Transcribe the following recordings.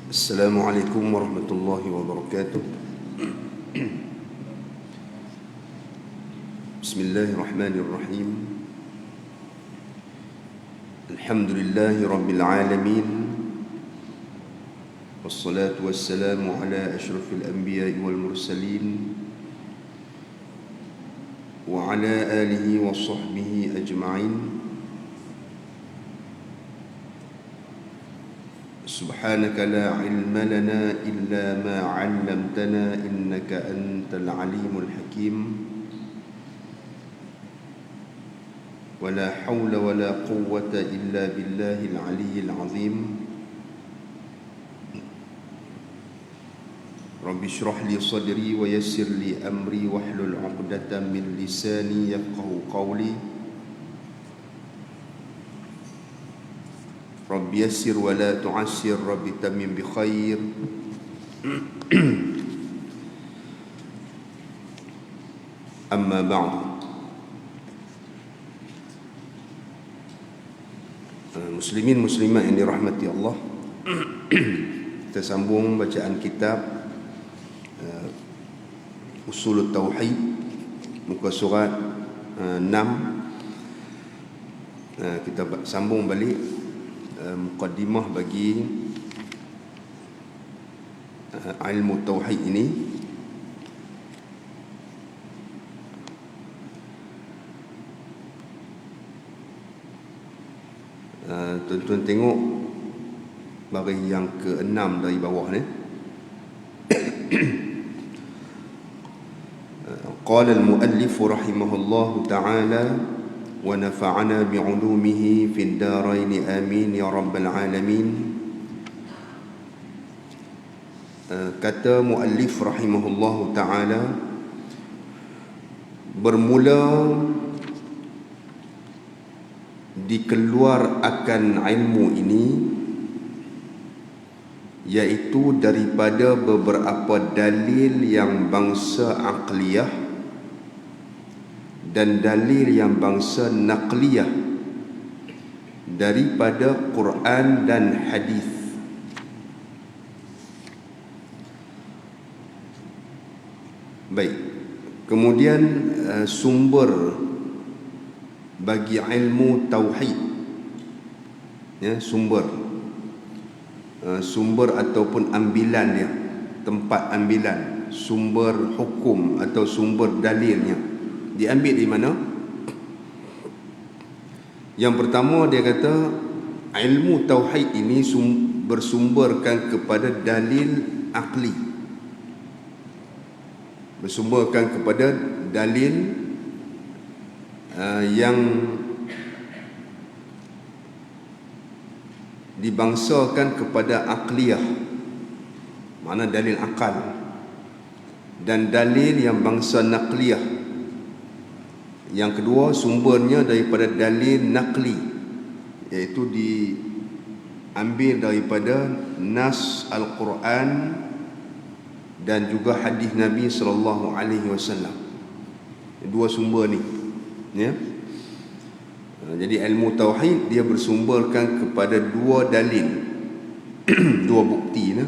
Assalamualaikum warahmatullahi wabarakatuh. Bismillahirrahmanirrahim. Alhamdulillahi rabbil alamin. Wassalatu wassalamu ala asyrafil anbiya'i wal mursalin wa ala alihi wa sahbihi ajma'in. Subhanaka la ilma lana illa ma 'allamtana innaka antal alimul hakim. Wa la hawla wa la quwwata illa billahil aliyyil azim. Rabbi shrah li sadri wa yassir li amri wahlul 'uqdatam min lisani yafqahu qawli. Rabbi yassir wa la tu'assir, Rabbi tamim bi khair. Amma ba'du. Muslimin muslimat yang dirahmati Allah, kita sambung bacaan kitab Usul Tauhid, muka surat 6. Kita sambung balik muqaddimah bagi ilmu tauhid ini. Tuan-tuan tengok baris yang ke-6 dari bawah ni. Qala al-muallif rahimahullahu ta'ala wa nafa'ana bi'ulumihi fid darain amin ya rabbal alamin. Kata muallif rahimahullahu ta'ala, bermula dikeluar akan ilmu ini iaitu daripada beberapa dalil yang bangsa aqliyah dan dalil yang bangsa naqliyah daripada Quran dan hadis. Baik. Kemudian sumber bagi ilmu tauhid, ya, sumber ataupun ambilan dia, tempat ambilan sumber hukum atau sumber dalilnya diambil di mana? Yang pertama dia kata ilmu tauhid ini bersumberkan kepada dalil akli, bersumberkan kepada dalil yang dibangsakan kepada akliyah, makna dalil akal, dan dalil yang bangsa naqliyah. Yang kedua, sumbernya daripada dalil naqli, iaitu diambil daripada nas Al-Quran dan juga hadis Nabi sallallahu alaihi wasallam. Dua sumber ni, ya. Jadi ilmu tauhid dia bersumberkan kepada dua dalil, dua bukti, nah.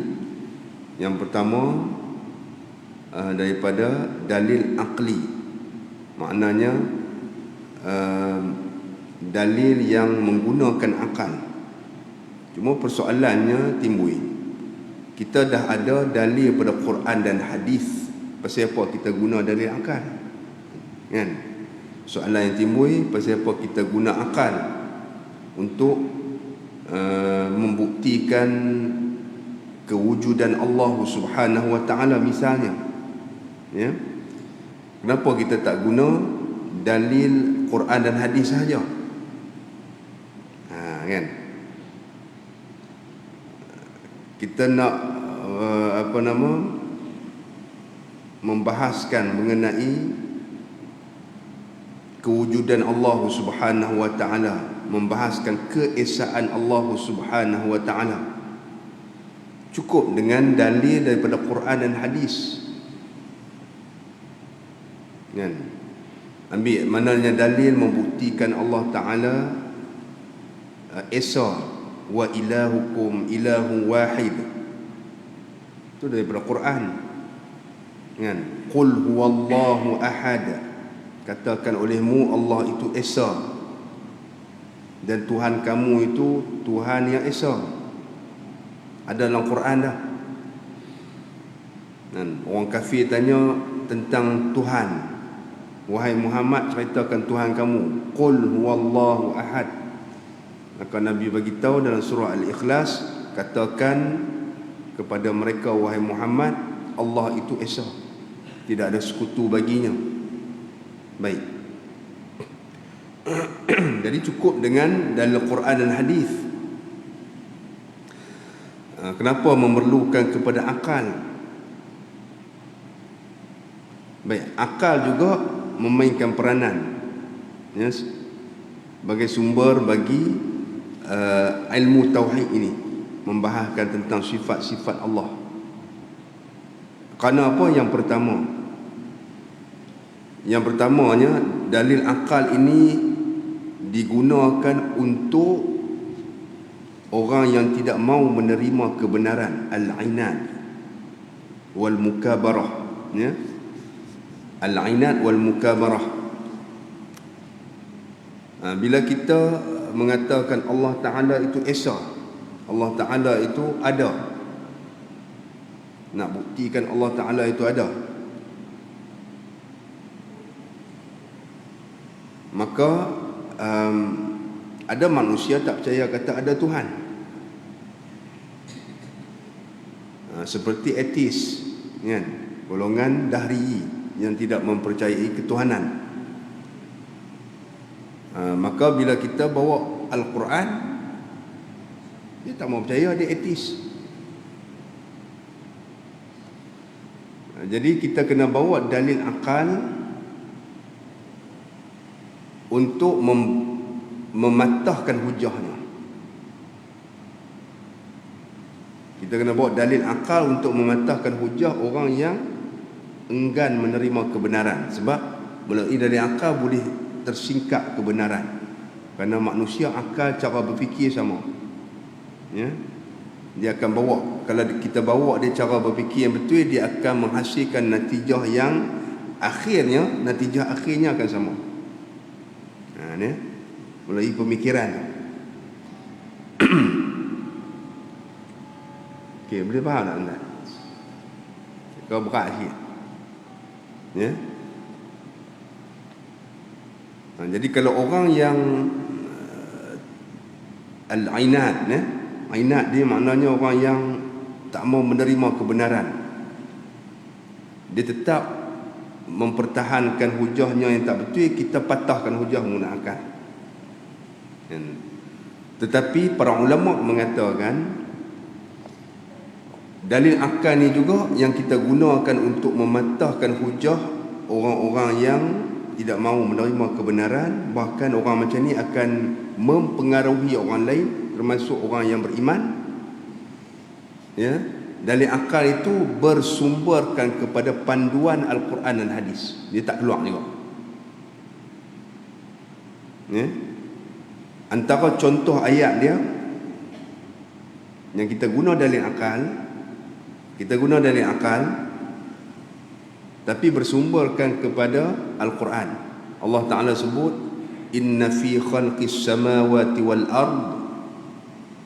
Yang pertama daripada dalil akli, maknanya dalil yang menggunakan akal. Cuma persoalannya timbul, kita dah ada dalil pada Quran dan hadis, pasal apa kita guna dalil akal, kan? Soalan yang timbul, pasal apa kita guna akal untuk membuktikan kewujudan Allah Subhanahu wa taala misalnya, ya, kenapa kita tak guna dalil Quran dan hadis saja? Kan kita nak membahaskan mengenai kewujudan Allah Subhanahu wa taala, membahaskan keesaan Allah Subhanahu wa taala, cukup dengan dalil daripada Quran dan hadis. Kan? Ambil mananya dalil membuktikan Allah taala esa, wa ilahukum ilahu wahid. Itu daripada Quran. Kan? Qul huwallahu ahad. Katakan olehmu Allah itu esa, dan Tuhan kamu itu Tuhan yang esa. Ada dalam Quran dah. Dan orang kafir tanya tentang Tuhan, wahai Muhammad, ceritakan Tuhan kamu. Qul huwallahu ahad. Maka Nabi bagi tahu dalam surah Al-Ikhlas, katakan kepada mereka, wahai Muhammad, Allah itu esa, tidak ada sekutu baginya. Baik. Jadi cukup dengan dalil Quran dan hadis. Kenapa memerlukan kepada akal? Baik, akal juga memainkan peranan, ya, sebagai sumber bagi ilmu tauhid ini, membahaskan tentang sifat-sifat Allah. Kerana apa? Yang pertamanya, dalil akal ini digunakan untuk orang yang tidak mau menerima kebenaran, al-inad wal mukabarah, ya, al-inad wal mukabarah. Bila kita mengatakan Allah Ta'ala itu esa, Allah Ta'ala itu ada, nak buktikan Allah Ta'ala itu ada, maka ada manusia tak percaya kata ada Tuhan, seperti etis, kan? Golongan dahri yang tidak mempercayai ketuhanan. Maka bila kita bawa Al-Quran, dia tak mau percaya, dia etis. Jadi kita kena bawa dalil akal untuk mematahkan hujahnya. Kita kena bawa dalil akal untuk mematahkan hujah orang yang enggan menerima kebenaran. Sebab melalui dalil akal boleh tersingkap kebenaran, kerana manusia akal cara berfikir sama, ya. Dia akan bawa, kalau kita bawa dia cara berfikir yang betul, dia akan menghasilkan natijah yang natijah akhirnya akan sama. Ni melalui pemikiran. Okey, boleh faham tak anda? Kau buka sikit, ya. Jadi kalau orang yang al-inad, ya, inad dia maknanya orang yang tak mau menerima kebenaran, dia tetap mempertahankan hujahnya yang tak betul, kita patahkan hujah menggunakan. Tetapi para ulama mengatakan dalil akal ni juga yang kita gunakan untuk mematahkan hujah orang-orang yang tidak mahu menerima kebenaran. Bahkan orang macam ni akan mempengaruhi orang lain, termasuk orang yang beriman, ya. Dalil akal itu bersumberkan kepada panduan Al-Quran dan hadis, dia tak keluar juga, ya. Antara contoh ayat dia yang kita guna dalil akal, tapi bersumberkan kepada Al-Quran. Allah Ta'ala sebut, inna fi khalqis samawati wal ard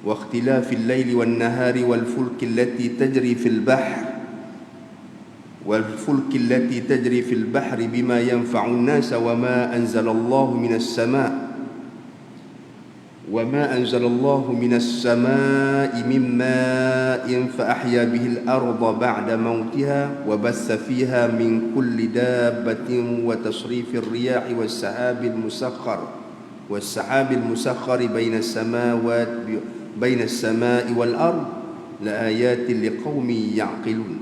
wa ikhtilafil laili wan nahari wal fulki allati tajri fil bahri bima yanfa'un nasa wa ma anzalallahu minas sama'. وما أنزل الله من السماء من ماء فأحيا به الأرض بعد موتها وبث فيها من كل دابة وتصريف الرياح والسحاب المسخر بين السماء والأرض لآيات لقوم يعقلون.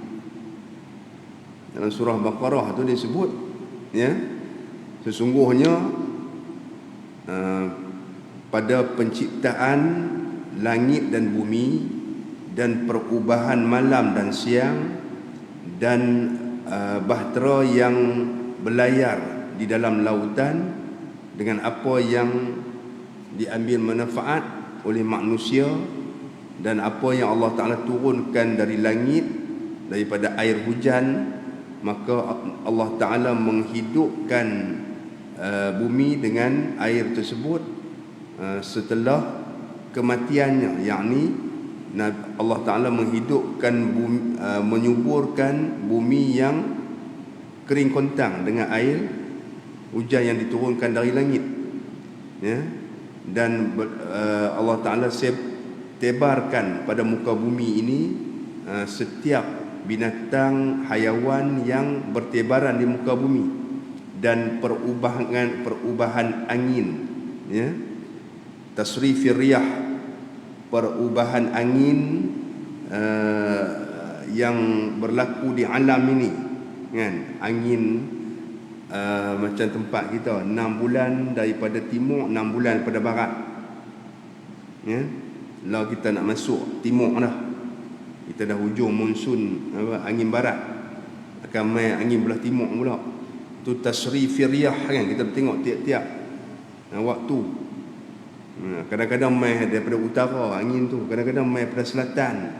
Dalam surah Baqarah tu dia sebut, ya, sesungguhnya pada penciptaan langit dan bumi dan perubahan malam dan siang dan bahtera yang berlayar di dalam lautan dengan apa yang diambil manfaat oleh manusia dan apa yang Allah Ta'ala turunkan dari langit daripada air hujan, maka Allah Ta'ala menghidupkan bumi dengan air tersebut setelah kematiannya, yakni Allah Ta'ala menghidupkan bumi, menyuburkan bumi yang kering kontang dengan air hujan yang diturunkan dari langit, ya. Dan Allah Ta'ala tebarkan pada muka bumi ini setiap binatang hayawan yang bertebaran di muka bumi dan perubahan angin, ya, tasrifir riyah, perubahan angin yang berlaku di alam ini, kan? Angin macam tempat kita 6 bulan daripada timur, 6 bulan daripada barat, ya. Lah kita nak masuk timur dah, kita dah hujung monsun angin barat, akan mai angin belah timur pula. Tu tasrifir riyah, kan? Kita tengok tiap-tiap waktu. Kadang-kadang mai daripada utara angin tu, kadang-kadang mai daripada selatan.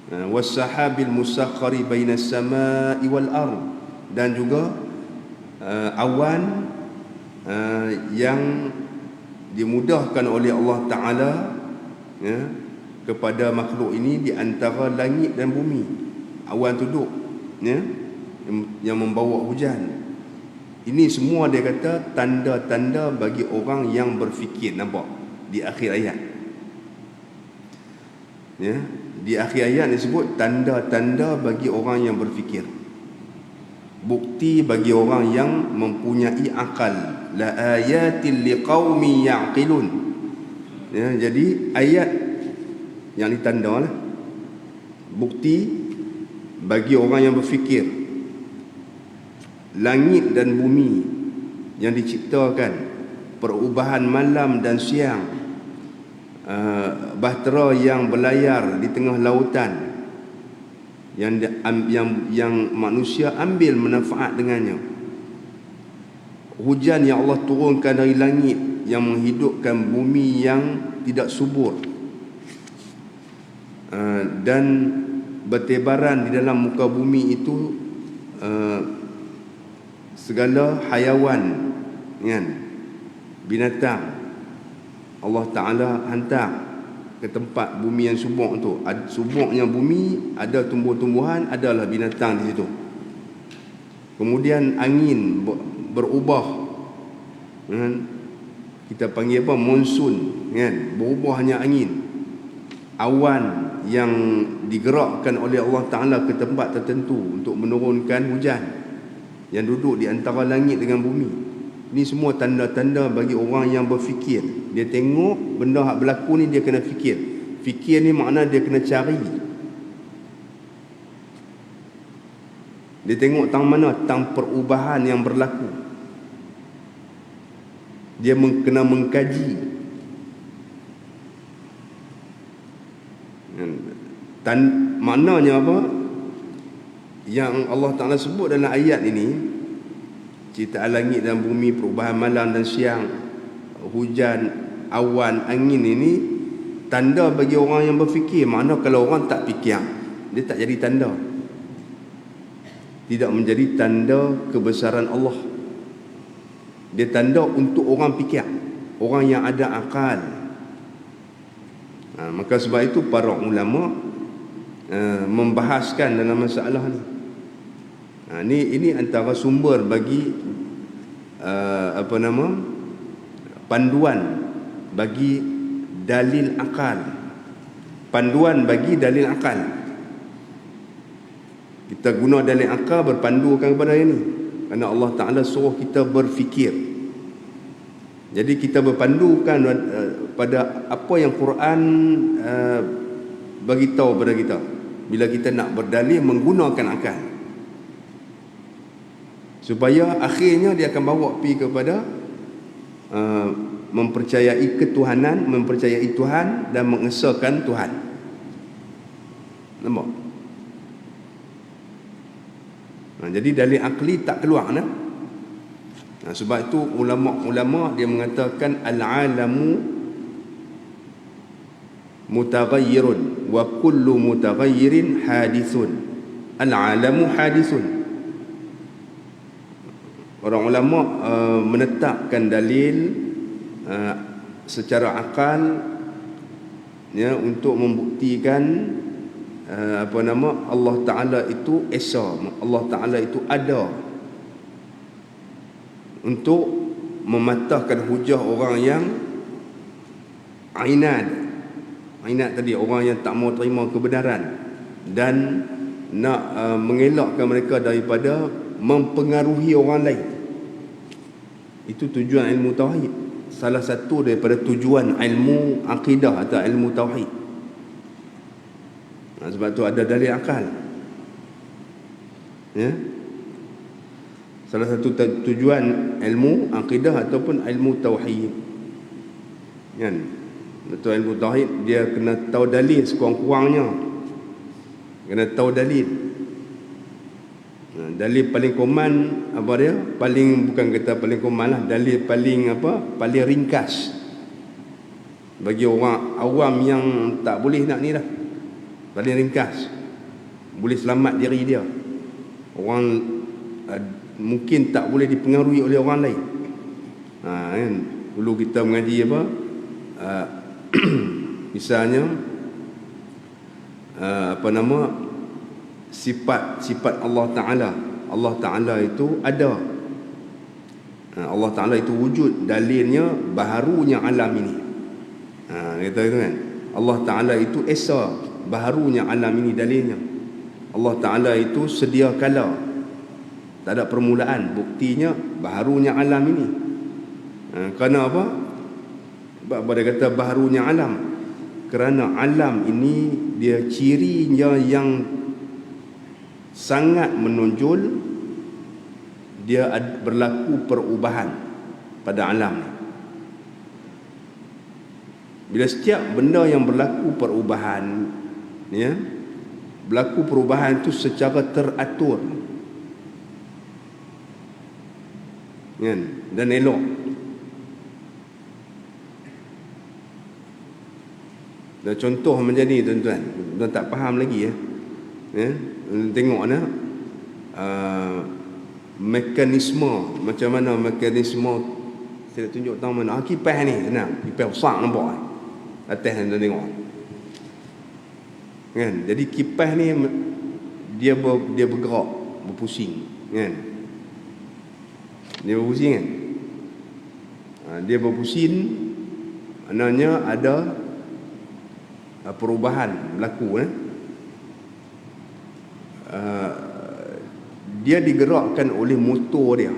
Was-sahabil musakhkhari bainas samai wal ard, dan juga awan yang dimudahkan oleh Allah Ta'ala, ya, kepada makhluk ini di antara langit dan bumi. Awan tu duk, ya, yang membawa hujan. Ini semua dia kata tanda-tanda bagi orang yang berfikir. Nampak di akhir ayat, ya, di akhir ayat disebut tanda-tanda bagi orang yang berfikir, bukti bagi orang yang mempunyai akal. La ayatil liqaumi ya'qilun, ya. Jadi ayat yang ditandalah bukti bagi orang yang berfikir. Langit dan bumi yang diciptakan, perubahan malam dan siang, bahtera yang berlayar di tengah lautan yang manusia ambil manfaat dengannya, hujan yang Allah turunkan dari langit yang menghidupkan bumi yang tidak subur, dan bertebaran di dalam muka bumi itu segala hayawan, kan, binatang. Allah Ta'ala hantar ke tempat bumi yang subur tu. Suburnya bumi, ada tumbuh-tumbuhan, adalah binatang di situ. Kemudian angin berubah, kan? Kita panggil apa? Monsun, kan? Berubahnya angin. Awan yang digerakkan oleh Allah Ta'ala ke tempat tertentu untuk menurunkan hujan yang duduk di antara langit dengan bumi. Ini semua tanda-tanda bagi orang yang berfikir. Dia tengok benda hak berlaku ni, dia kena fikir. Fikir ni makna dia kena cari. Dia tengok tang mana, tang perubahan yang berlaku. Dia kena mengkaji. Maknanya apa? Yang Allah Ta'ala sebut dalam ayat ini, ciptaan langit dan bumi, perubahan malam dan siang, hujan, awan, angin, ini tanda bagi orang yang berfikir. Makna kalau orang tak fikir, dia tak jadi tanda. Tidak menjadi tanda kebesaran Allah. Dia tanda untuk orang fikir, orang yang ada akal. Maka sebab itu para ulama membahaskan dalam masalah ni. Ini antara sumber bagi panduan bagi dalil akal, panduan bagi dalil akal. Kita guna dalil akal berpandukan kepada ini, kerana Allah Ta'ala suruh kita berfikir. Jadi kita berpandukan pada apa yang Quran bagi tahu pada kita bila kita nak berdalil menggunakan akal, supaya akhirnya dia akan bawa pergi kepada mempercayai ketuhanan, mempercayai Tuhan dan mengesahkan Tuhan. Nampak? Jadi dalil akli tak keluar nah. Sebab itu ulama-ulama dia mengatakan al-alamu mutaghayyirun wa kullu mutaghayyirin hadithun. Al-alamu hadithun. Orang ulama menetapkan dalil secara akal, ya, untuk membuktikan Allah Ta'ala itu esa, Allah Ta'ala itu ada, untuk mematahkan hujah orang yang ainat tadi, orang yang tak mau terima kebenaran dan nak mengelakkan mereka daripada mempengaruhi orang lain. Itu tujuan ilmu tauhid, salah satu daripada tujuan ilmu akidah atau ilmu tauhid. Sebab tu ada dalil akal, ya. Salah satu tujuan ilmu akidah ataupun ilmu tauhid, kan? Betul, ilmu tauhid dia kena tahu dalil sekurang-kurangnya, kena tahu dalil. Dalil paling common apa dia? Bukan kata paling common lah, dalil paling paling ringkas bagi orang awam yang tak boleh nak ni lah. Paling ringkas, boleh selamat diri dia. Orang mungkin tak boleh dipengaruhi oleh orang lain. Kan? Dulu kita mengaji misalnya sifat Allah Ta'ala. Allah Ta'ala itu ada, Allah Ta'ala itu wujud, dalilnya baharunya alam ini. Kata itu kan, Allah Ta'ala itu esa, baharunya alam ini dalilnya. Allah Ta'ala itu sedia kala, tak ada permulaan, buktinya baharunya alam ini. Kerana apa? Sebab dia kata baharunya alam, kerana alam ini dia cirinya yang sangat menonjol, dia berlaku perubahan pada alam. Bila setiap benda yang berlaku perubahan, ya, berlaku perubahan itu secara teratur, kan, dan elok. Dan contoh macam ni tuan-tuan, tuan tak faham lagi, ya. Tengok mekanisme, macam mana mekanisme. Saya tunjuk tahu mana kipas ni, kipas besar nampak atas ni, tuan tengok kan. Jadi kipas ni dia bergerak, berpusing, kan. Dia berpusing, kan. Dia berpusing, maknanya ada perubahan berlaku, dia digerakkan oleh motor dia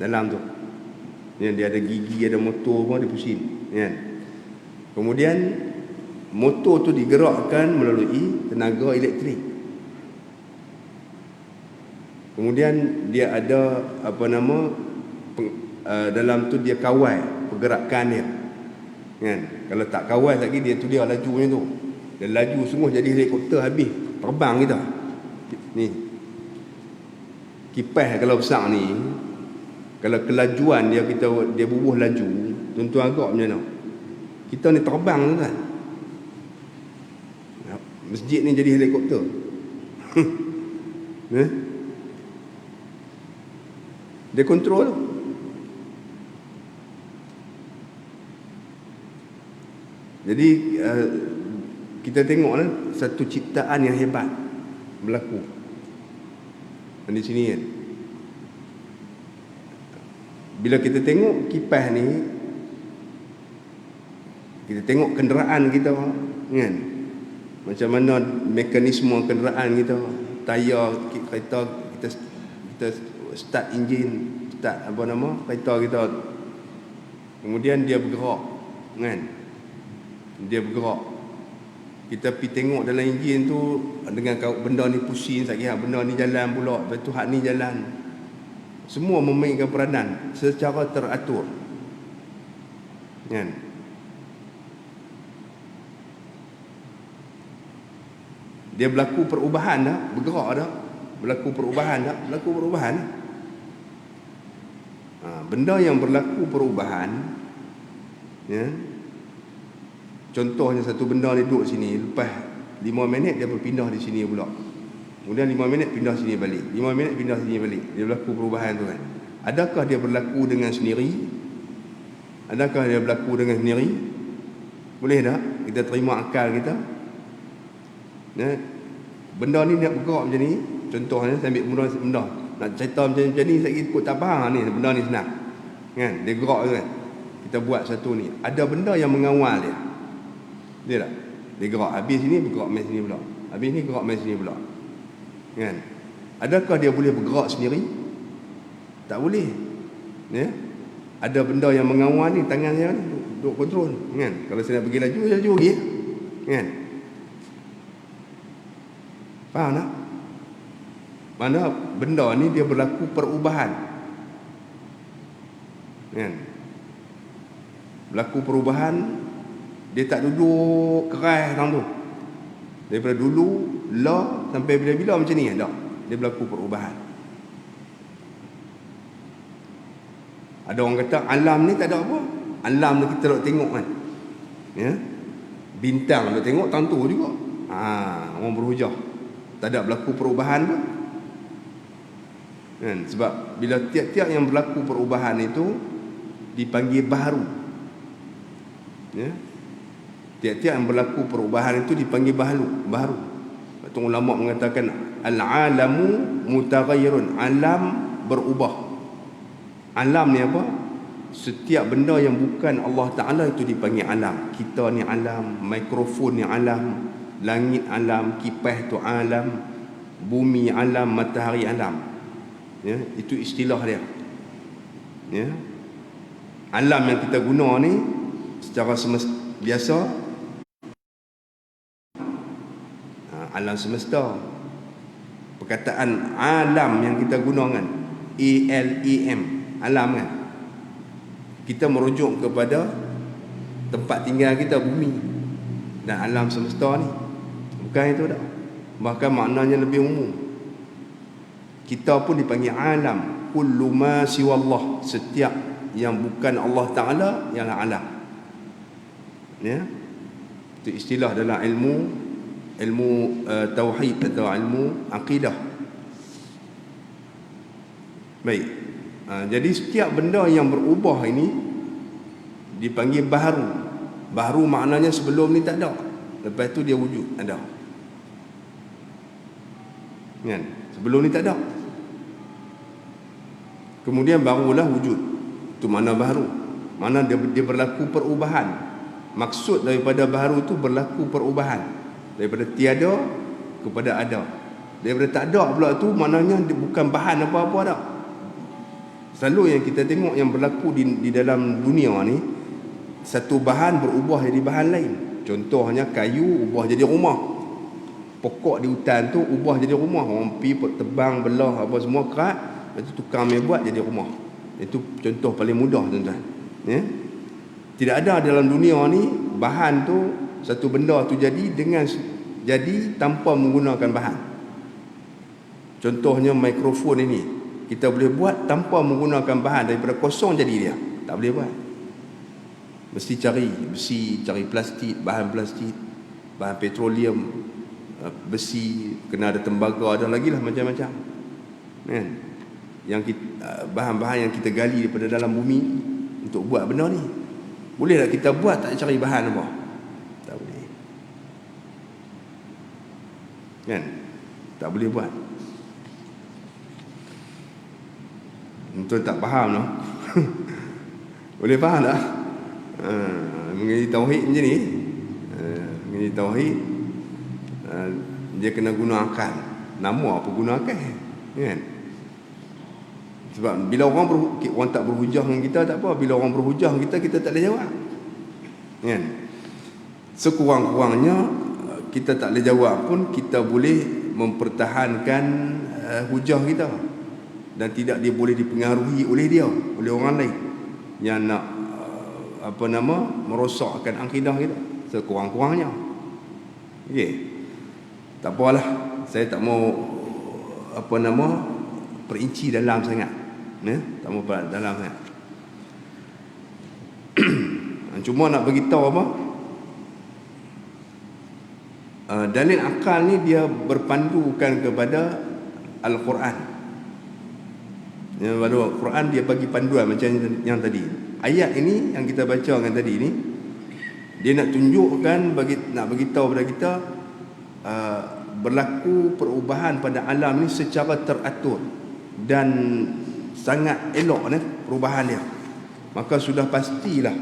dalam tu, ya, dia ada gigi, ada motor pun, dia pusing, kan. Kemudian motor tu digerakkan melalui tenaga elektrik. Kemudian dia ada dalam tu dia kawal pergerakan dia, kan. Kalau tak kawal lagi, dia tu dia lajunya tu, dia laju sungguh jadi helikopter, habis terbang kita ni. Kipas kalau besar ni, kalau kelajuan dia bubuh laju, tuan-tuan agak macam mana? Kita ni terbang, kan. Masjid ni jadi helikopter. Dia kontrol. Jadi kita tengoklah satu ciptaan yang hebat berlaku di sini, kan. Bila kita tengok kipas ni, Kita tengok kenderaan kita, kan? Macam mana mekanisme kenderaan kita, tayar kereta, kita start enjin, start kereta kita, kemudian dia bergerak, kan? Dia bergerak. Kita pergi tengok dalam enjin tu, dengan benda ni pusing, tak kira benda ni jalan pula, lepas tu hak ni jalan. Semua memainkan peranan secara teratur, kan? Dia berlaku perubahan dah, bergerak dah, berlaku perubahan dah, berlaku perubahan. Benda yang berlaku perubahan, ya. Contohnya satu benda ni duduk sini, lepas 5 minit dia berpindah di sini pula. Kemudian 5 minit pindah sini balik, 5 minit pindah sini balik. Dia berlaku perubahan tu, kan. Adakah dia berlaku dengan sendiri? Adakah dia berlaku dengan sendiri? Boleh tak kita terima akal kita? Ya, benda ni nak bergerak macam ni. Contohnya saya ambil benda nak cerita macam ni, saya ikut tak faham ni, benda ni senang, kan? Dia gerak tu, kan. Kita buat satu ni, ada benda yang mengawal dia. Dia tak? Dia gerak habis sini, bergerak main sini pula. Habis ni gerak main sini pula, kan? Adakah dia boleh bergerak sendiri? Tak boleh, ya. Ada benda yang mengawal ni, tangan dia duk kontrol, kan? Kalau saya nak pergi laju, saya laju lagi, kan? Faham tak? Mana benda ni dia berlaku perubahan, kan? Berlaku perubahan, dia tak duduk keras dalam tu. Daripada dulu lah sampai bila-bila macam ni, tak? Dia berlaku perubahan. Ada orang kata alam ni tak ada apa. Alam ni kita nak tengok, kan, ya. Bintang nak tengok tentu juga. Orang berhujah tak ada berlaku perubahan pun, kan? Sebab bila tiap-tiap yang berlaku perubahan itu dipanggil baharu, ya. Tiap-tiap yang berlaku perubahan itu dipanggil baharu. Itu ulama mengatakan al-alamu mutaghayyirun, alam berubah. Alam ni apa? Setiap benda yang bukan Allah Ta'ala itu dipanggil alam. Kita ni alam, mikrofon ni alam, langit alam, kipas tu alam, bumi alam, matahari alam, ya. Itu istilah dia, ya. Alam yang kita guna ni secara biasa, alam semesta. Perkataan alam yang kita gunakan, ALAM, alam, kan? Kita merujuk kepada tempat tinggal kita, bumi dan alam semesta ni. Bukan itu tak? Bahkan maknanya lebih umum. Kita pun dipanggil alam. Kullu ma siwallah, setiap yang bukan Allah Ta'ala ialah alam, ya. Itu istilah dalam ilmu tauhid atau ilmu akidah. Baik. Jadi setiap benda yang berubah ini dipanggil baharu. Baharu maknanya sebelum ni tak ada, lepas tu dia wujud, ada, kan? Sebelum ni tak ada, kemudian barulah wujud. Itu mana baharu, mana dia berlaku perubahan. Maksud daripada baharu tu berlaku perubahan, daripada tiada kepada ada. Daripada tak ada pula tu maknanya dia bukan bahan apa-apa dah. Selalu yang kita tengok yang berlaku di dalam dunia ni, satu bahan berubah jadi bahan lain. Contohnya kayu ubah jadi rumah, pokok di hutan tu ubah jadi rumah. Orang pergi tebang, belah apa semua kerat, lepas tu tukang mai buat jadi rumah. Itu contoh paling mudah, tuan-tuan, ya. Tidak ada dalam dunia ni bahan tu, satu benda tu jadi tanpa menggunakan bahan. Contohnya mikrofon ini, kita boleh buat tanpa menggunakan bahan, daripada kosong jadi dia. Tak boleh buat. Mesti cari besi, cari plastik, bahan plastik, bahan petroleum, besi, kena ada tembaga, ada lagi lah macam-macam, kan? Yang bahan-bahan yang kita gali daripada dalam bumi untuk buat benda ni. Boleh tak kita buat tak cari bahan apa? Tak boleh, kan? Tak boleh buat. Tuan tak faham no? Boleh faham tak? mengaji tauhid macam ni. Mengaji tauhid dia kena guna akal. Nama apa guna akal? Kan? Sebab bila orang tak berhujah dengan kita tak apa, bila orang berhujah dengan kita tak boleh jawab. Kan? Sekurang-kurangnya kita tak boleh jawab pun kita boleh mempertahankan hujah kita, dan tidak dia boleh dipengaruhi oleh dia, oleh orang lain yang nak merosakkan akidah kita sekurang-kurangnya. Okey. Tak apalah, saya tak mau perinci dalam sangat. Tak mau dalam sangat. Cuma nak beritahu apa? Dalil akal ni dia berpandukan kepada Al-Quran. Yang pada Al-Quran dia bagi panduan macam yang tadi. Ayat ini yang kita bacakan tadi ni, dia nak tunjukkan, nak beritahu kepada kita berlaku perubahan pada alam ni secara teratur dan sangat elok perubahan dia. Maka sudah pastilah,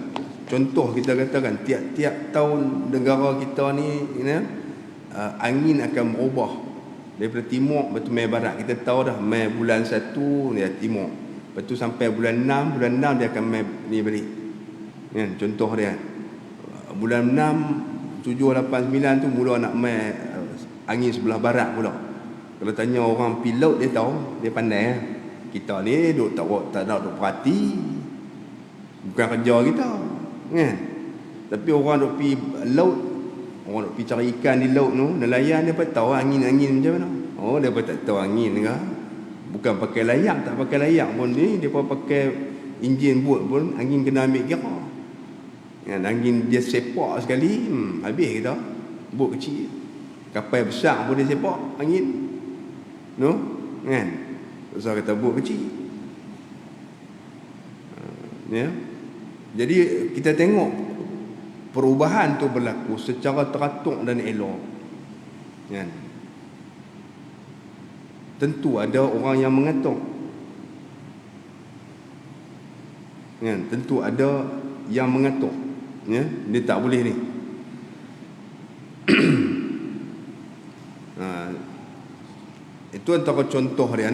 contoh kita katakan tiap-tiap tahun negara kita ni angin akan berubah daripada timur betul mai barat. Kita tahu dah, mai bulan 1 dia timur, lepas tu sampai bulan 6 dia akan mai ni balik. Contoh dia bulan 6, 7, 8, 9 tu mula nak mai angin sebelah barat pula. Kalau tanya orang pilot, dia tahu, dia pandai. Kita ni duk tak nak duk perhati, bukan kerja kita kan. Tapi orang duk pergi laut, orang duk pergi cari ikan di laut tu, nelayan dia pun tahu angin-angin macam mana. Oh, dia pun tak tahu angin ke. Bukan pakai layak, tak pakai layak pun dia pun pakai enjin bot pun angin kena ambil kira. Angin dia sepak sekali, habis kita. Bot kecil, kapal besar pun dia sepak angin. Kan? So kata bot kecil. Jadi kita tengok perubahan tu berlaku secara teratur dan elok. Kan? Tentu ada orang yang mengatur. Kan? Tentu ada yang mengatur. Dia tak boleh ni. Itu antara contoh dia.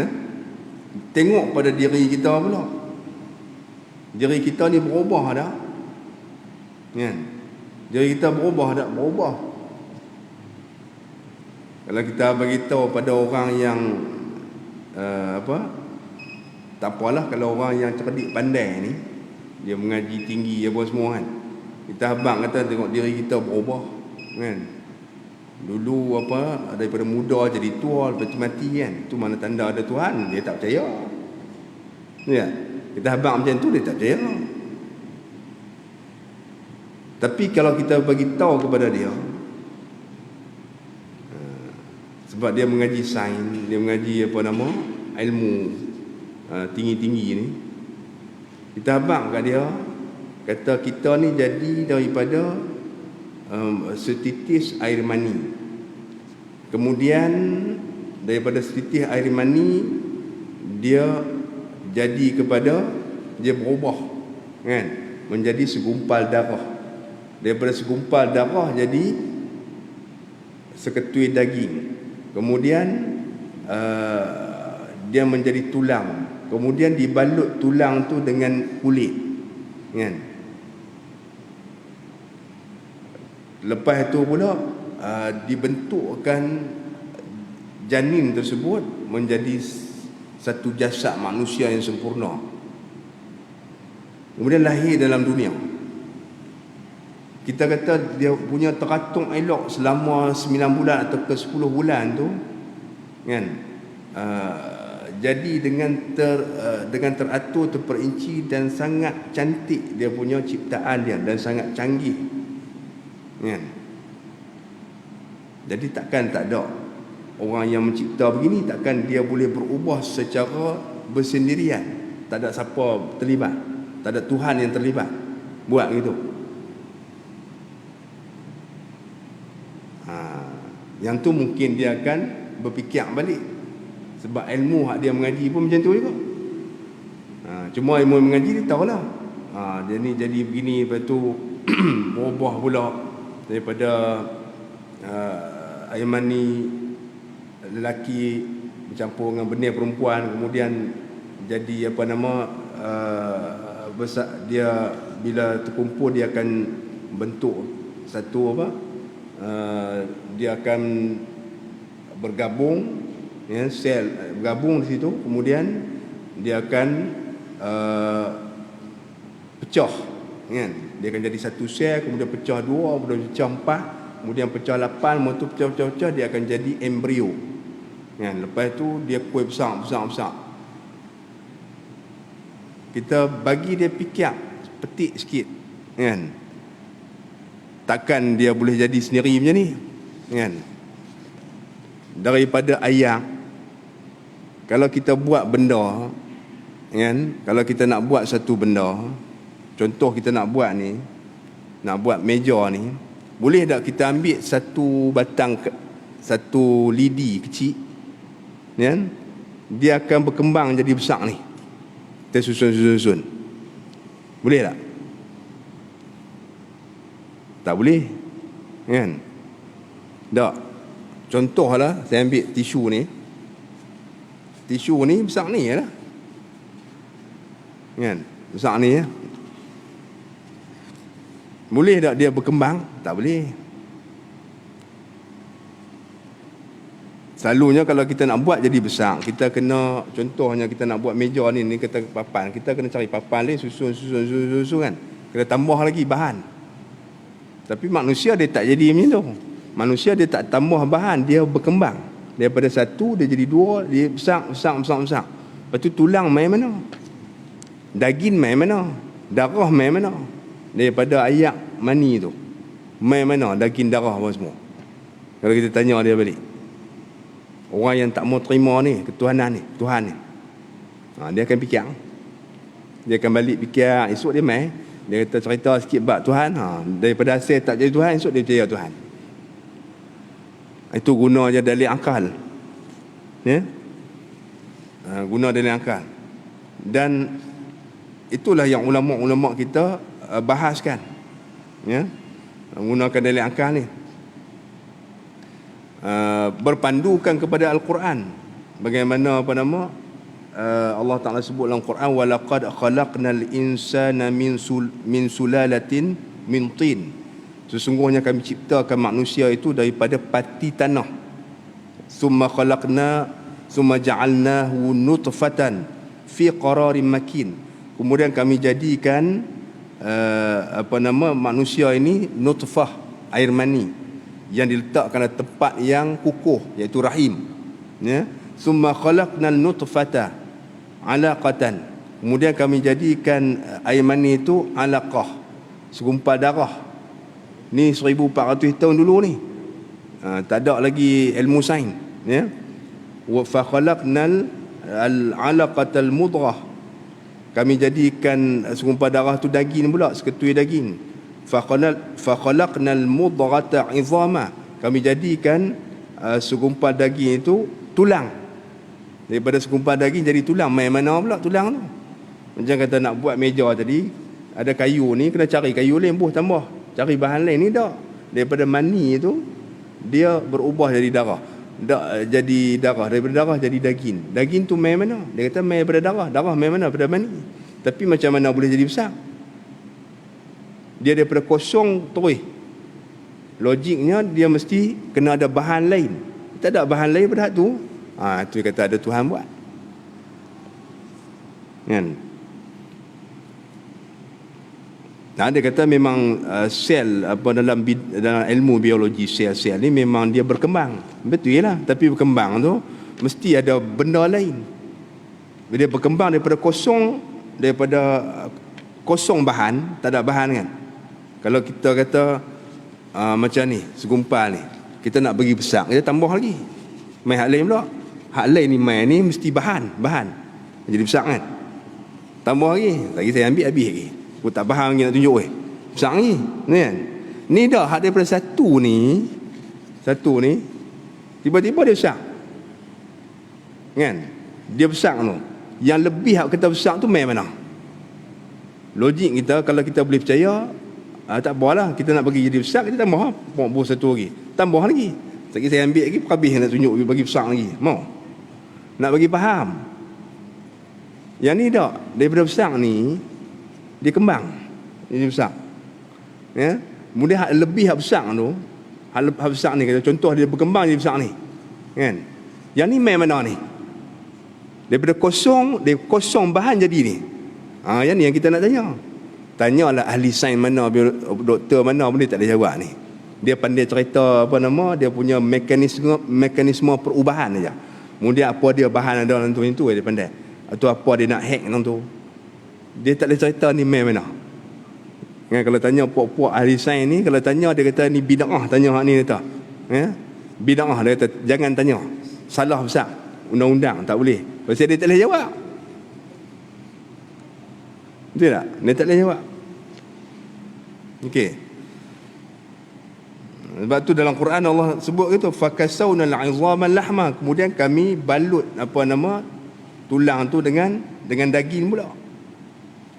Tengok pada diri kita pula. Diri kita ni berubah dah. Kan? Diri kita berubah tak? Berubah. Kalau kita beritahu pada orang yang tak apalah, kalau orang yang cerdik pandai ni, dia mengaji tinggi apa semua kan, kita abang kata tengok diri kita berubah kan. Dulu daripada muda jadi tua, lepas tu mati kan. Tu mana tanda ada Tuhan? Dia tak percaya. Ya. Kita abang macam tu, dia tak percaya. Tapi kalau kita bagi tahu kepada dia, sebab dia mengaji sains, dia mengaji ilmu tinggi-tinggi ni, kita abang kat dia, kata kita ni jadi daripada setitis air mani. Kemudian daripada setitis air mani dia jadi kepada, dia berubah kan, menjadi segumpal darah. Daripada segumpal darah jadi seketui daging. Kemudian dia menjadi tulang. Kemudian dibalut tulang tu dengan kulit kan. Lepas itu pula dibentukkan janin tersebut menjadi satu jasad manusia yang sempurna. Kemudian lahir dalam dunia. Kita kata dia punya teratur elok selama 9 bulan atau ke 10 bulan tu kan. Jadi dengan teratur, terperinci dan sangat cantik dia punya ciptaan dia, dan sangat canggih kan. Jadi takkan tak ada orang yang mencipta begini, takkan dia boleh berubah secara bersendirian. Tak ada siapa terlibat, tak ada Tuhan yang terlibat buat gitu. Yang tu mungkin dia akan berfikir balik, sebab ilmu hak dia mengaji pun macam tu juga. Cuma ilmu mengaji dia tahulah dia ni jadi begini, lepas tu berubah pula daripada air mani lelaki bercampur dengan benih perempuan, kemudian jadi besar, dia bila terkumpul dia akan bentuk satu dia akan bergabung, ya, sel bergabung di situ, kemudian dia akan pecah, kan? Dia akan jadi satu sel, kemudian pecah 2, kemudian pecah 4, kemudian pecah 8, lepas tu pecah, dia akan jadi embrio, kan? Lepas tu dia kuih besar. Kita bagi dia fikir petik sikit, kan? Takkan dia boleh jadi sendiri macam ni, kan? Daripada ayak, kalau kita buat benda, kan? Kalau kita nak buat satu benda, contoh kita nak buat meja ni, boleh tak kita ambil satu lidi kecil, kan? Dia akan berkembang jadi besar ni, kita susun. Boleh tak? Tak boleh, kan? Tak. Contohlah, saya ambil tisu ni besar ni lah, kan? Besar ni ya. Boleh tak dia berkembang? Tak boleh. Selalunya kalau kita nak buat jadi besar, kita kena, contohnya kita nak buat meja ni kata papan, kita kena cari papan ni, susun kan. Kena tambah lagi bahan. Tapi manusia dia tak jadi macam tu. Manusia dia tak tambah bahan, dia berkembang. Daripada 1 dia jadi 2, dia besar. Lepas tu tulang main mana? Daging main mana? Darah main mana? Daripada ayak mani tu main mana? Daging, darah apa semua. Kalau kita tanya dia balik, orang yang tak mau terima ni ketuhanan ni, Tuhan ni, dia akan fikir, dia akan balik fikir, esok dia main, dia kata cerita sikit bab Tuhan, daripada asal tak jadi Tuhan, esok dia percaya Tuhan. Itu guna je dalil akal, ya? Guna dalil akal. Dan itulah yang ulama-ulama kita bahaskan, ya, menggunakan dalil akal ni, berpandukan kepada Al-Quran. Bagaimana Allah Ta'ala sebut dalam Quran, walaqad khalaqnal insana min sulalatin min tin. Sesungguhnya kami ciptakan manusia itu daripada pati tanah. Summa ja'alnahu nutfatan fi qararin makin. Kemudian kami jadikan manusia ini nutfah, air mani, yang diletakkan pada tempat yang kukuh, iaitu rahim, ya. Summa khalaqnal nutfata alaqatan. Kemudian kami jadikan air mani itu alaqah, segumpal darah. Ni 1400 tahun dulu ni, tak ada lagi ilmu sains, ya. Wa fa khalaqnal alaqatal mudghah. Kami jadikan segumpal darah tu daging pula, seketui daging. Fa khalaqnal mudghata 'idhama. Kami jadikan segumpal daging itu tulang. Daripada segumpal daging jadi tulang. Main mana pula tulang tu? Macam kata nak buat meja tadi, ada kayu ni, kena cari kayu lain tambah. Cari bahan lain ni tak. Daripada mani itu dia berubah jadi darah. Jadi darah, daripada darah jadi daging. Daging tu main mana? Dia kata main daripada darah. Darah main mana? Daripada mani. Tapi macam mana boleh jadi besar? Dia daripada kosong terus. Logiknya dia mesti kena ada bahan lain. Tak ada bahan lain pada tu. Itu dia kata ada Tuhan buat, kan? Dia kata memang sel dalam ilmu biologi, sel-sel ni memang dia berkembang. Betul lah, tapi berkembang tu mesti ada benda lain. Bila dia berkembang daripada kosong bahan, tak ada bahan, kan? Kalau kita kata macam ni, segumpal ni, kita nak bagi besar, kita tambah lagi. Main hak lain pula. Hak lain ni main ni mesti bahan jadi besar, kan? Tambah lagi saya ambil habis lagi. Aku tak faham lagi nak tunjuk besar lagi, kan? Ni dah hak daripada satu ni tiba-tiba dia besar, kan? Dia besar tu. Yang lebih hak kita besar tu main mana? Logik kita, kalau kita boleh percaya Tak apalah, kita nak bagi jadi besar, kita tambah buah satu lagi, tambah lagi. Sekali saya ambil lagi, habis nak tunjuk bagi besar lagi. Mau nak bagi faham. Yang ni tak, daripada besar ni dia kembang jadi besar. Ya, kemudian hak lebih hak besar tu, hak besar ni, kalau contoh dia berkembang jadi besar ni, kan? Yang ni main mana ni? Daripada kosong, dia kosong bahan jadi ni. Yang ni yang kita nak tanya. Tanyalah ahli sains mana, doktor mana pun dia tak boleh jawab ni. Dia pandai cerita dia punya mekanisme perubahan aja. Kemudian apa dia bahan ada dalam tu itu dia pandai. Atau apa dia nak hack dalam tu. Dia tak boleh cerita ni main mana. Kan, kalau tanya puak-puak ahli sains ni, kalau tanya dia kata ni bid'ah, tanya hak ni kata. Ya? Bid'ah dia kata jangan tanya. Salah besar. Undang-undang tak boleh. Pasal dia tak boleh jawab. Betul tak? Dia tak boleh jawab. Okey. Sebab tu dalam Quran Allah sebut gitu, fakasawna al-'izama lahma, kemudian kami balut tulang tu dengan daging pula.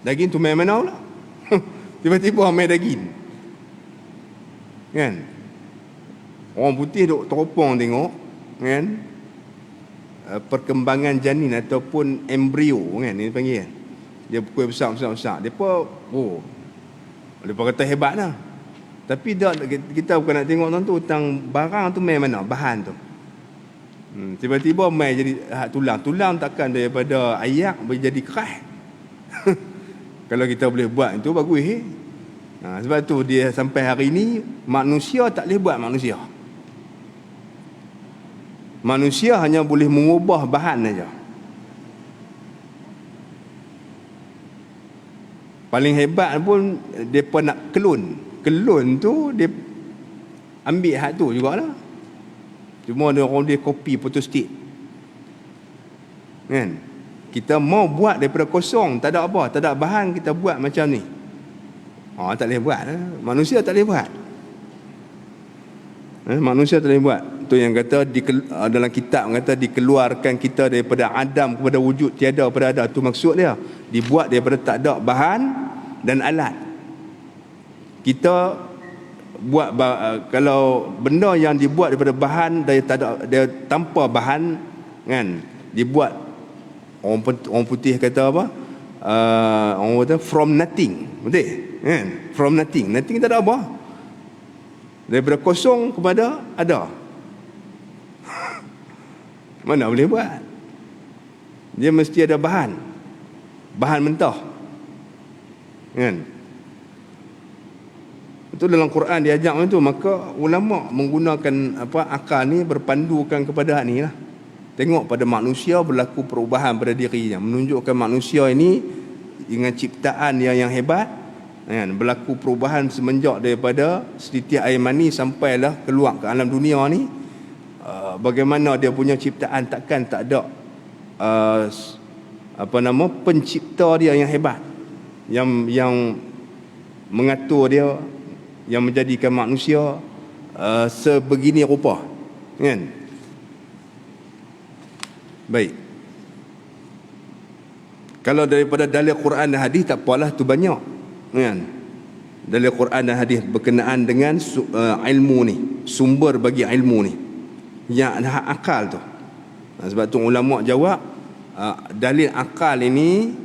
Daging tu main mana pula? Tiba-tiba main daging. Kan? Orang putih duk teropong tengok, kan? Perkembangan janin ataupun embrio, kan ni panggil. Dia kuih besar. Depa depa kata hebat dah. Tapi kita bukan nak tengok tu tentang barang tu main mana, bahan tu. Tiba-tiba main jadi tulang takkan daripada ayak jadi keras. Kalau kita boleh buat itu bagus. Sebab tu dia sampai hari ni manusia tak boleh buat manusia. Manusia hanya boleh mengubah bahan saja. Paling hebat pun depa nak kelun. Kelun tu dia ambil hak tu jugalah. Cuma dia copy photostat. Kan? Kita mau buat daripada kosong, tak ada apa, tak ada bahan, kita buat macam ni. Tak boleh buat. Manusia tak boleh buat. Manusia tak boleh buat. Tu yang kata dalam kitab kata dikeluarkan kita daripada Adam kepada wujud tiada pada ada. Tu maksud dia. Dibuat daripada tak ada bahan dan alat. Kita buat kalau benda yang dibuat daripada bahan dia tanpa bahan, kan, dibuat orang putih kata apa, orang kata from nothing, betul kan? From nothing tak ada apa, daripada kosong kepada ada. Mana boleh buat? Dia mesti ada bahan mentah, kan? Itu dalam Quran diajak macam tu. Maka ulama menggunakan akal ni, berpandukan kepada ni lah. Tengok pada manusia berlaku perubahan pada dirinya, menunjukkan manusia ini dengan ciptaan yang hebat, kan? Berlaku perubahan semenjak daripada setitik air mani sampailah keluar ke alam dunia ni. Bagaimana dia punya ciptaan, takkan tak ada pencipta dia yang hebat, yang mengatur dia, yang menjadikan manusia sebegini rupa, kan? Baik. Kalau daripada dalil Quran dan hadis tak apalah, tu banyak, kan? Dalil Quran dan hadis berkenaan dengan ilmu ni, sumber bagi ilmu ni, yang ada akal tu. Sebab tu ulama jawab dalil akal ni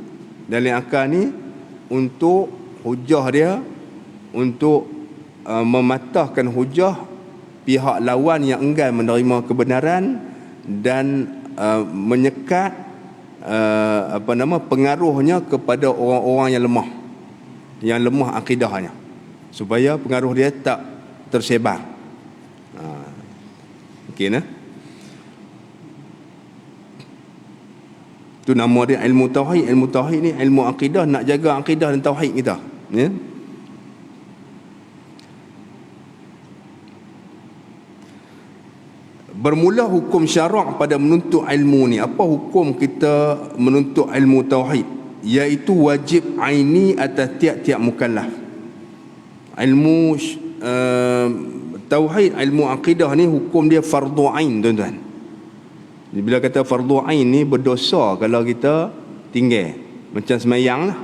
untuk hujah dia, untuk mematahkan hujah pihak lawan yang enggan menerima kebenaran dan menyekat pengaruhnya kepada orang-orang yang lemah akidahnya, supaya pengaruh dia tak tersebar. Okey nah. Itu nama dia ilmu tauhid. Ilmu tauhid ni ilmu akidah, nak jaga akidah dan tauhid kita, ya. Bermula hukum syarak pada menuntut ilmu ni. Apa hukum kita menuntut ilmu tauhid? Iaitu wajib aini atas tiap-tiap mukallaf. Ilmu tauhid, ilmu akidah ni hukum dia fardu ain, tuan-tuan. Bila kata fardu ain ni, berdosa kalau kita tinggal. Macam sembahyang lah.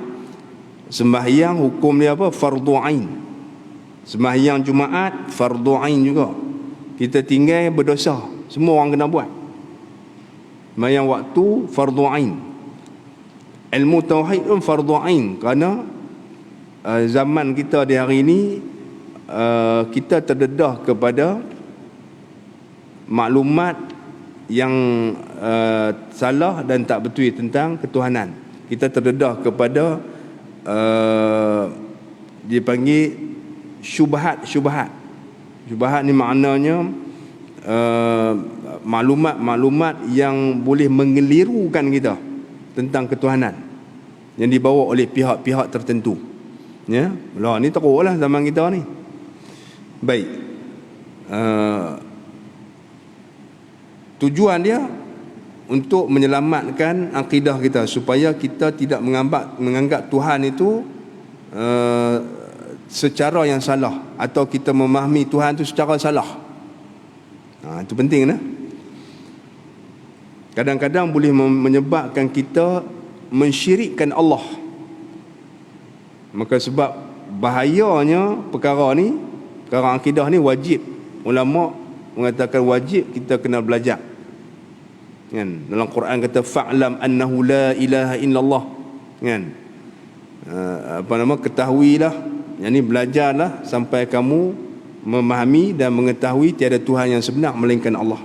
Sembahyang hukum dia apa? Fardu ain. Sembahyang Jumaat fardu ain juga. Kita tinggal berdosa. Semua orang kena buat. Sembahyang waktu fardu ain. Ilmu tauhid pun fardu ain, kerana zaman kita di hari ini kita terdedah kepada maklumat yang salah dan tak betul tentang ketuhanan. Kita terdedah kepada dipanggil syubhat. Syubhat ni maknanya maklumat-maklumat yang boleh mengelirukan kita tentang ketuhanan, yang dibawa oleh pihak-pihak tertentu. Ya, lah ni teruklah zaman kita ni. Baik. Tujuan dia untuk menyelamatkan akidah kita, supaya kita tidak menganggap Tuhan itu secara yang salah, atau kita memahami Tuhan itu secara salah. Itu penting nah. Kadang-kadang boleh menyebabkan kita mensyirikkan Allah. Maka sebab bahayanya perkara ni, perkara akidah ni wajib. Ulama mengatakan wajib kita kena belajar. Kan? Dalam Quran kata fa'lam annahu la ilaha illallah. Kan? Ketahuilah, yakni belajarlah sampai kamu memahami dan mengetahui tiada Tuhan yang sebenar melainkan Allah.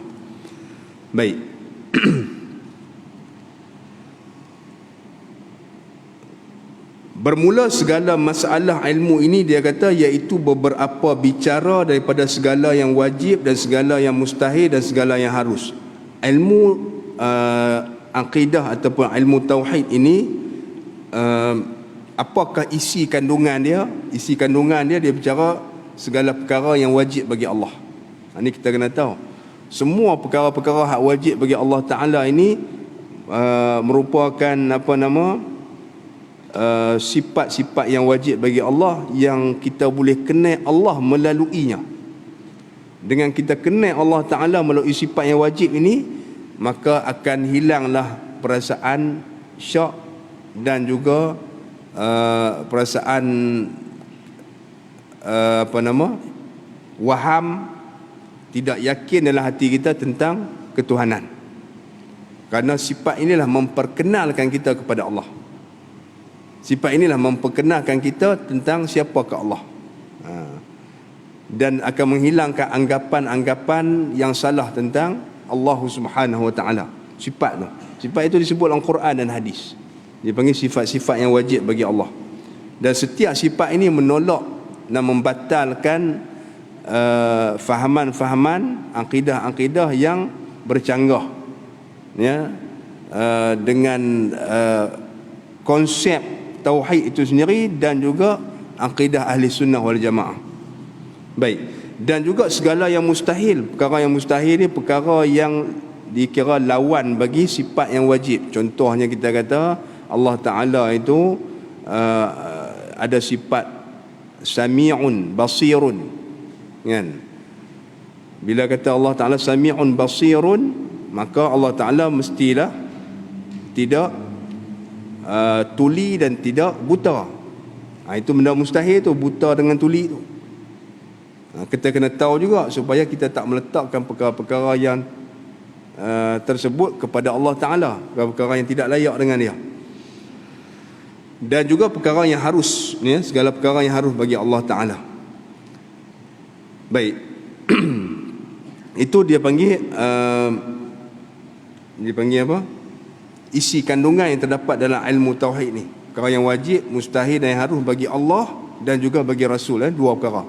Baik. Bermula segala masalah ilmu ini, dia kata, iaitu beberapa bicara daripada segala yang wajib dan segala yang mustahil dan segala yang harus. Ilmu akidah ataupun ilmu tauhid ini, apakah isi kandungan dia? Isi kandungan dia bicara segala perkara yang wajib bagi Allah. Ini kita kena tahu. Semua perkara-perkara hak wajib bagi Allah Ta'ala ini merupakan sifat-sifat yang wajib bagi Allah, yang kita boleh kenal Allah melaluinya. Dengan kita kenal Allah Ta'ala melalui sifat yang wajib ini, maka akan hilanglah perasaan syak dan juga perasaan waham, tidak yakin dalam hati kita tentang ketuhanan. Kerana sifat inilah memperkenalkan kita kepada Allah. Sifat inilah memperkenalkan kita tentang siapakah Allah. Dan akan menghilangkan anggapan-anggapan yang salah tentang Allah Subhanahu wa ta'ala. Sifat tu. Sifat itu disebut dalam Quran dan hadis. Dia panggil sifat-sifat yang wajib bagi Allah. Dan setiap sifat ini menolak dan membatalkan fahaman-fahaman akidah-akidah yang bercanggah, ya, dengan konsep tauhid itu sendiri, dan juga akidah ahli sunnah wal jamaah. Baik. Dan juga segala yang mustahil. Perkara yang mustahil ni perkara yang dikira lawan bagi sifat yang wajib. Contohnya kita kata Allah Ta'ala itu ada sifat sami'un basirun, kan? Bila kata Allah Ta'ala sami'un basirun, maka Allah Ta'ala mestilah tidak tuli dan tidak buta. Itu benda mustahil tu, buta dengan tuli tu. Kita kena tahu juga supaya kita tak meletakkan perkara-perkara yang tersebut kepada Allah Ta'ala, perkara yang tidak layak dengan dia. Dan juga perkara yang harus, ya, segala perkara yang harus bagi Allah Ta'ala. Baik. Itu dia panggil apa? Isi kandungan yang terdapat dalam ilmu tauhid ni. Perkara yang wajib, mustahil dan yang harus bagi Allah dan juga bagi Rasul, dua perkara.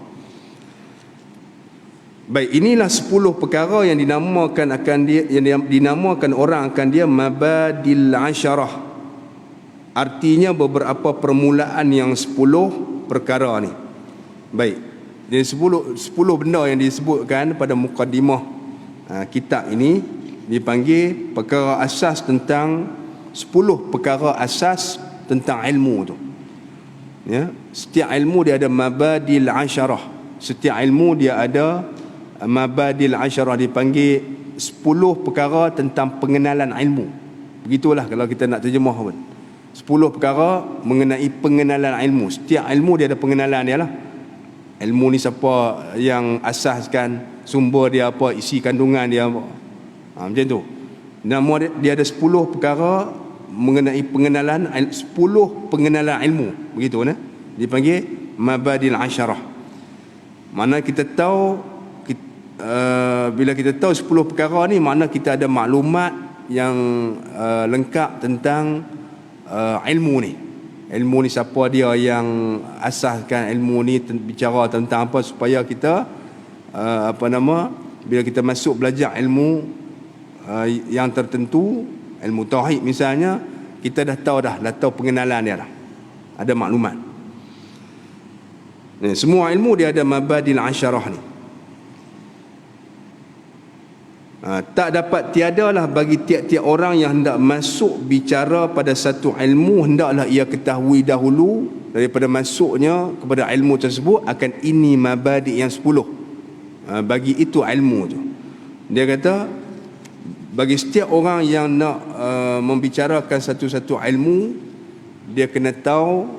Baik, inilah 10 perkara yang dinamakan dinamakan orang akan dia mabadil asyarah. Artinya beberapa permulaan yang 10 perkara ni. Baik. Jadi 10 benda yang disebutkan pada mukadimah kitab ini dipanggil perkara asas tentang 10 perkara asas tentang ilmu tu. Ya, setiap ilmu dia ada mabadil asyarah. Setiap ilmu dia ada mabadil asyarah, dipanggil 10 perkara tentang pengenalan ilmu. Begitulah kalau kita nak terjemah pun. 10 perkara mengenai pengenalan ilmu. Setiap ilmu dia ada pengenalan dia lah. ilmu ni siapa yang asaskan, sumber dia apa, isi kandungan dia apa. Macam tu. Nama dia ada 10 perkara mengenai pengenalan, 10 pengenalan ilmu, begitu nah. Dipanggil mabadil asyarah. Mana kita tahu bila kita tahu 10 perkara ni, mana kita ada maklumat yang lengkap tentang ilmu ni. Ilmu ni siapa dia yang asaskan ilmu ni, bicara tentang apa, supaya kita bila kita masuk belajar ilmu yang tertentu, ilmu tauhid misalnya, kita dah tahu pengenalan dia dah. Ada maklumat. Semua ilmu dia ada mabadil asyarah ni. Tak dapat tiadalah bagi tiap-tiap orang yang hendak masuk bicara pada satu ilmu, hendaklah ia ketahui dahulu daripada masuknya kepada ilmu tersebut akan ini mabadi yang 10. Bagi itu ilmu tu. Dia kata bagi setiap orang yang nak membicarakan satu-satu ilmu, dia kena tahu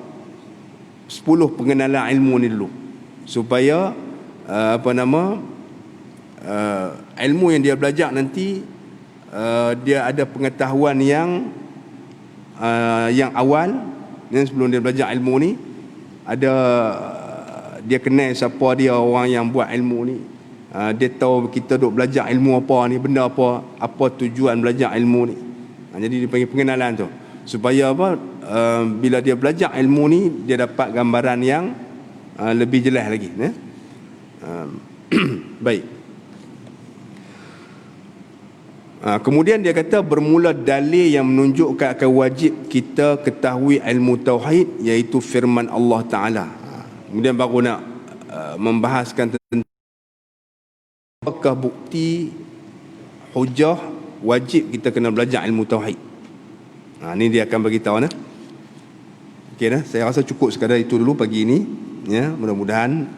10 pengenalan ilmu ni dulu, supaya ilmu yang dia belajar nanti dia ada pengetahuan yang awal, dan sebelum dia belajar ilmu ni ada dia kenal siapa dia orang yang buat ilmu ni. Dia tahu kita duk belajar ilmu apa ni, benda apa tujuan belajar ilmu ni. Jadi dia panggil pengenalan tu, supaya bila dia belajar ilmu ni dia dapat gambaran yang lebih jelas lagi. Baik. Kemudian dia kata bermula dalil yang menunjukkan akan wajib kita ketahui ilmu tauhid, iaitu firman Allah Ta'ala. Kemudian baru nak membahaskan tentang apakah bukti hujah wajib kita kena belajar ilmu tauhid. Ini dia akan bagi tahu nah. Okey dah, saya rasa cukup sekadar itu dulu pagi ini ya. Mudah-mudahan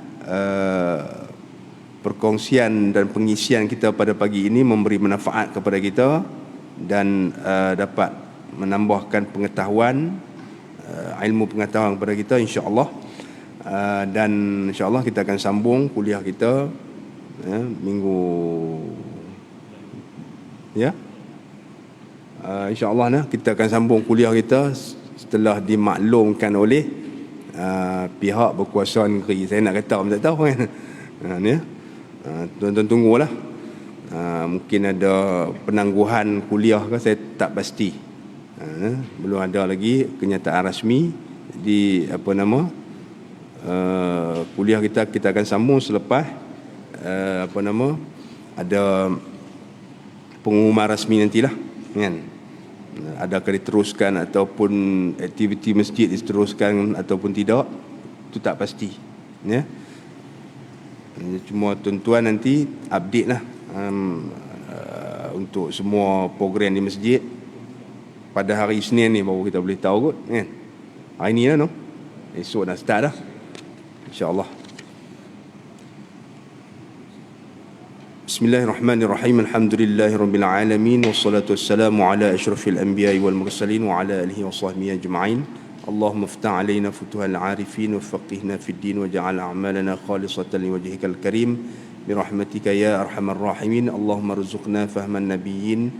perkongsian dan pengisian kita pada pagi ini memberi manfaat kepada kita dan dapat menambahkan pengetahuan, ilmu pengetahuan kepada kita, insya-Allah. Dan insya-Allah kita akan sambung kuliah kita minggu ya. Insya-Allah kita akan sambung kuliah kita setelah dimaklumkan oleh pihak berkuasa negeri. Saya nak kata tak tahu kan. Ni tuan-tuan tunggulah. Mungkin ada penangguhan kuliah ke, saya tak pasti. Belum ada lagi kenyataan rasmi di kuliah kita akan sambung selepas ada pengumuman rasmi nantilah kan. Adakah diteruskan ataupun aktiviti masjid diteruskan ataupun tidak, itu tak pasti ya. Cuma tuan-tuan nanti update lah untuk semua program di masjid. Pada hari Isnin ni baru kita boleh tahu kot kan. Hari ni lah esok dah start dah, insya-Allah. Bismillahirrahmanirrahim. Alhamdulillahirabbil alamin wassalatu wassalamu ala asyrafil anbiya'i wal mursalin wa ala alihi washabbihi ajma'in. اللهم افتح علينا فتوح العارفين وفقهنا في الدين واجعل أعمالنا خالصة لوجهك الكريم برحمتك يا أرحم الراحمين. اللهم ارزقنا فهم النبيين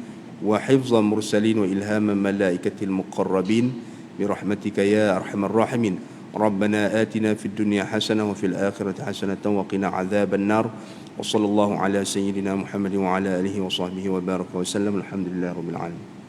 وحفظ المرسلين وإلهام الملائكة المقربين برحمتك يا أرحم الراحمين. ربنا آتنا في الدنيا حسنة وفي الآخرة حسنة وقنا عذاب النار. وصلى الله على سيدنا محمد وعلى آله وصحبه وبارك وسلم. الحمد لله رب العالمين.